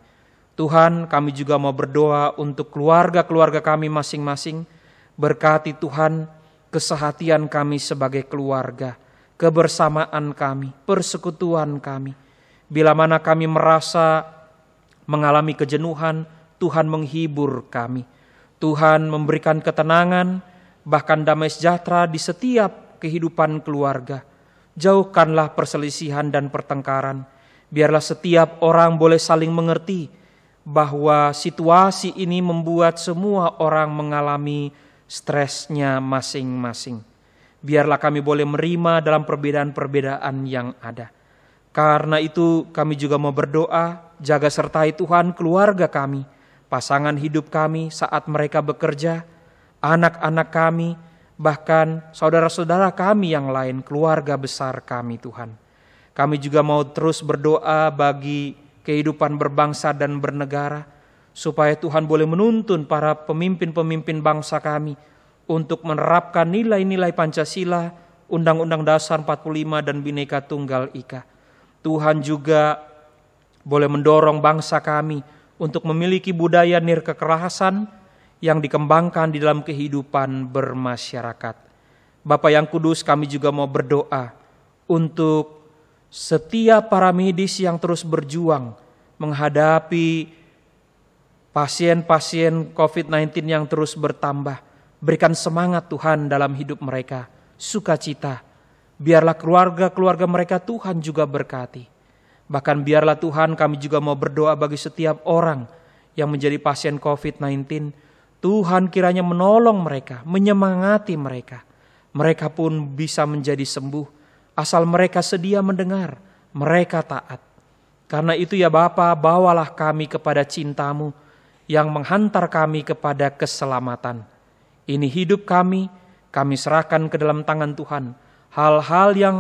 Tuhan, kami juga mau berdoa untuk keluarga-keluarga kami masing-masing. Berkati Tuhan kesehatian kami sebagai keluarga, kebersamaan kami, persekutuan kami. Bila mana kami merasa mengalami kejenuhan, Tuhan menghibur kami. Tuhan memberikan ketenangan, bahkan damai sejahtera di setiap kehidupan keluarga. Jauhkanlah perselisihan dan pertengkaran. Biarlah setiap orang boleh saling mengerti bahwa situasi ini membuat semua orang mengalami stresnya masing-masing. Biarlah kami boleh menerima dalam perbedaan-perbedaan yang ada. Karena itu kami juga mau berdoa, jaga sertai Tuhan keluarga kami, pasangan hidup kami saat mereka bekerja, anak-anak kami, bahkan saudara-saudara kami yang lain, keluarga besar kami Tuhan. Kami juga mau terus berdoa bagi kehidupan berbangsa dan bernegara, supaya Tuhan boleh menuntun para pemimpin-pemimpin bangsa kami untuk menerapkan nilai-nilai Pancasila, Undang-Undang Dasar 45 dan Bhinneka Tunggal Ika. Tuhan juga boleh mendorong bangsa kami untuk memiliki budaya nirkekerasan yang dikembangkan di dalam kehidupan bermasyarakat. Bapa yang kudus, kami juga mau berdoa untuk setiap para medis yang terus berjuang menghadapi pasien-pasien COVID-19 yang terus bertambah. Berikan semangat Tuhan dalam hidup mereka, sukacita. Biarlah keluarga-keluarga mereka Tuhan juga berkati. Bahkan biarlah Tuhan, kami juga mau berdoa bagi setiap orang yang menjadi pasien COVID-19. Tuhan kiranya menolong mereka, menyemangati mereka. Mereka pun bisa menjadi sembuh. Asal mereka sedia mendengar, mereka taat. Karena itu ya Bapa, bawalah kami kepada cinta-Mu yang menghantar kami kepada keselamatan. Ini hidup kami serahkan ke dalam tangan Tuhan. Hal-hal yang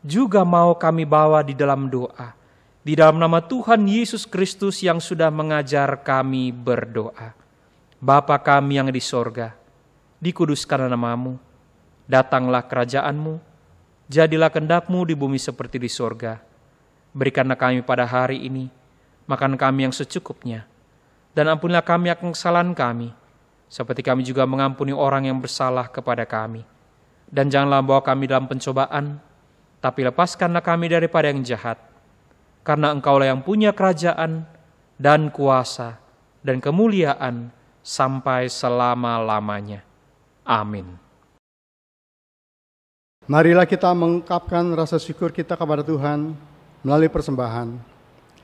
juga mau kami bawa di dalam doa. Di dalam nama Tuhan Yesus Kristus yang sudah mengajar kami berdoa. Bapa kami yang di sorga, dikuduskanlah nama-Mu, datanglah kerajaan-Mu, jadilah kehendak-Mu di bumi seperti di sorga. Berikanlah kami pada hari ini makan kami yang secukupnya. Dan ampunilah kami akan kesalahan kami, seperti kami juga mengampuni orang yang bersalah kepada kami. Dan janganlah bawa kami dalam pencobaan, tapi lepaskanlah kami daripada yang jahat. Karena Engkaulah yang punya kerajaan dan kuasa dan kemuliaan sampai selama-lamanya. Amin. Marilah kita mengungkapkan rasa syukur kita kepada Tuhan melalui persembahan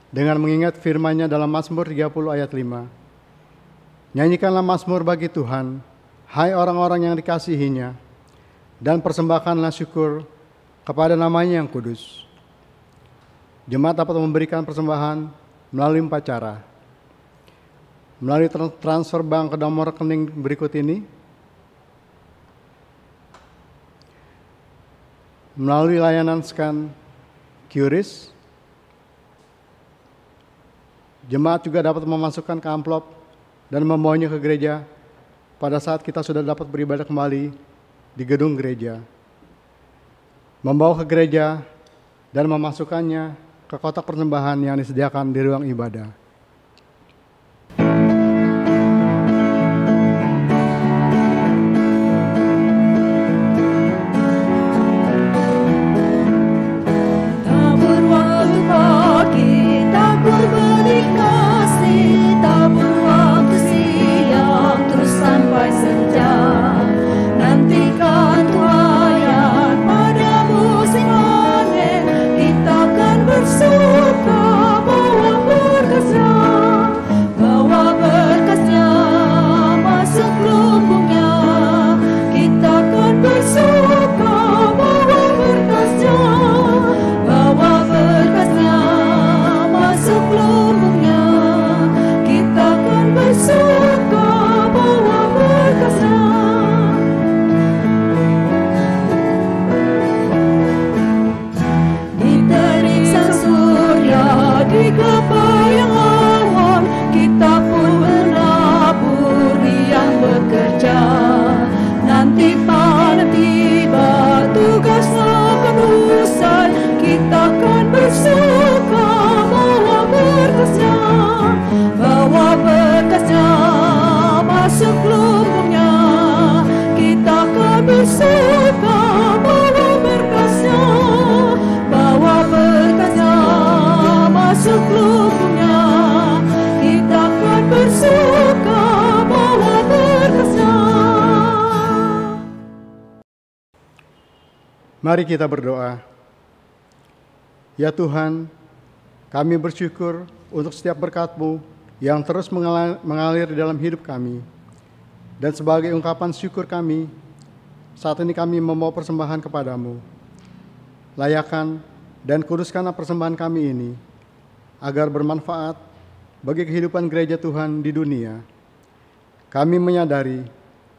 dengan mengingat firman-Nya dalam Mazmur 30 ayat 5. Nyanyikanlah mazmur bagi Tuhan, hai orang-orang yang dikasihi-Nya, dan persembahkanlah syukur kepada nama-Nya yang kudus. Jemaat dapat memberikan persembahan melalui 4 cara. Melalui transfer bank ke nomor rekening berikut ini, melalui layanan scan QRIS, jemaat juga dapat memasukkan ke amplop dan membawanya ke gereja pada saat kita sudah dapat beribadah kembali di gedung gereja. Membawa ke gereja dan memasukkannya ke kotak persembahan yang disediakan di ruang ibadah. Tak berwaktu kita Mari kita berdoa. Ya Tuhan, kami bersyukur untuk setiap berkat-Mu yang terus mengalir di dalam hidup kami. Dan sebagai ungkapan syukur kami, saat ini kami membawa persembahan kepadamu. Layakan dan kuduskanlah persembahan kami ini, agar bermanfaat bagi kehidupan gereja Tuhan di dunia. Kami menyadari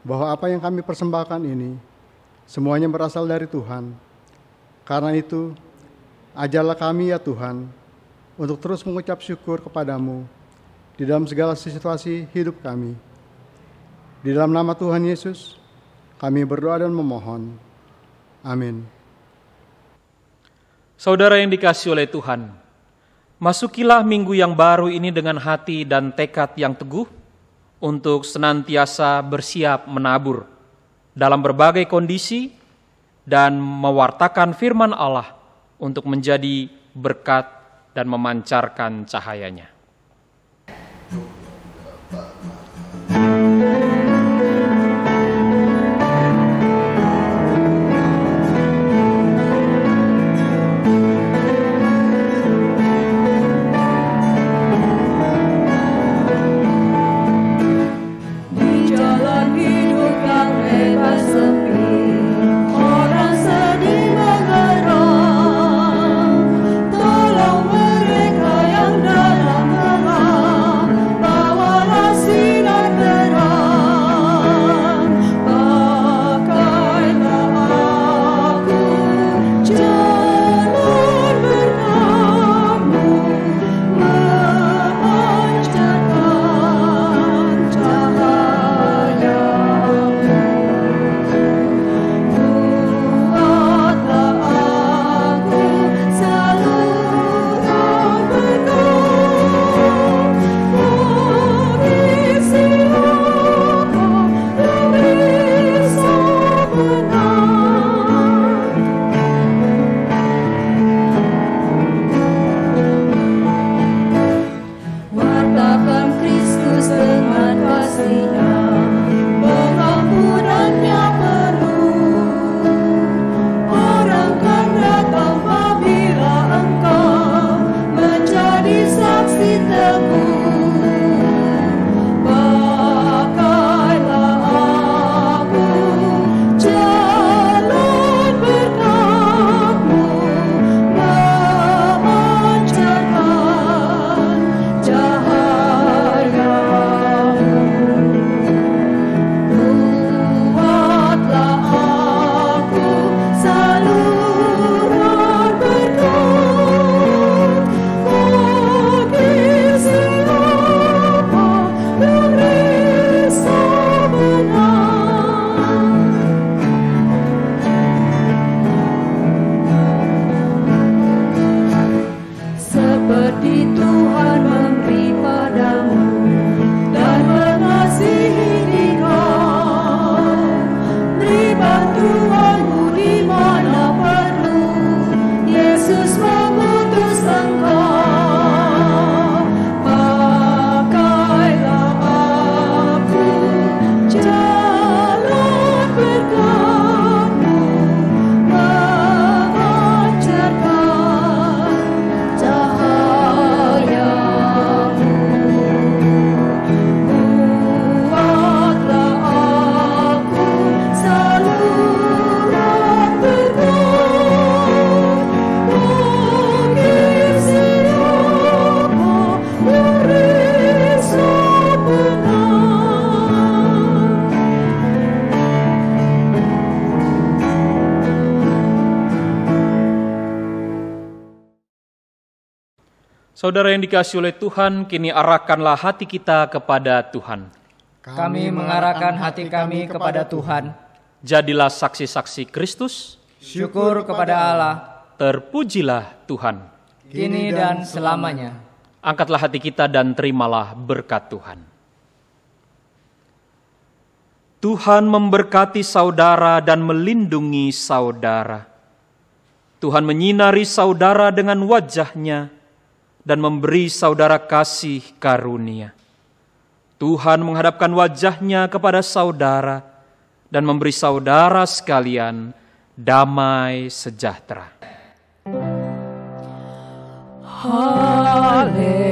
bahwa apa yang kami persembahkan ini semuanya berasal dari Tuhan. Karena itu, ajarlah kami ya Tuhan untuk terus mengucap syukur kepadamu di dalam segala situasi hidup kami. Di dalam nama Tuhan Yesus, kami berdoa dan memohon. Amin. Saudara yang dikasihi oleh Tuhan, masukilah minggu yang baru ini dengan hati dan tekad yang teguh untuk senantiasa bersiap menabur dalam berbagai kondisi dan mewartakan firman Allah untuk menjadi berkat dan memancarkan cahayanya. Saudara yang dikasihi oleh Tuhan, kini arahkanlah hati kita kepada Tuhan. Kami mengarahkan hati kami kepada Tuhan. Jadilah saksi-saksi Kristus. Syukur kepada Allah. Terpujilah Tuhan. Kini dan selamanya. Angkatlah hati kita dan terimalah berkat Tuhan. Tuhan memberkati saudara dan melindungi saudara. Tuhan menyinari saudara dengan wajah-Nya dan memberi saudara kasih karunia. Tuhan menghadapkan wajah-Nya kepada saudara dan memberi saudara sekalian damai sejahtera. Haleluya.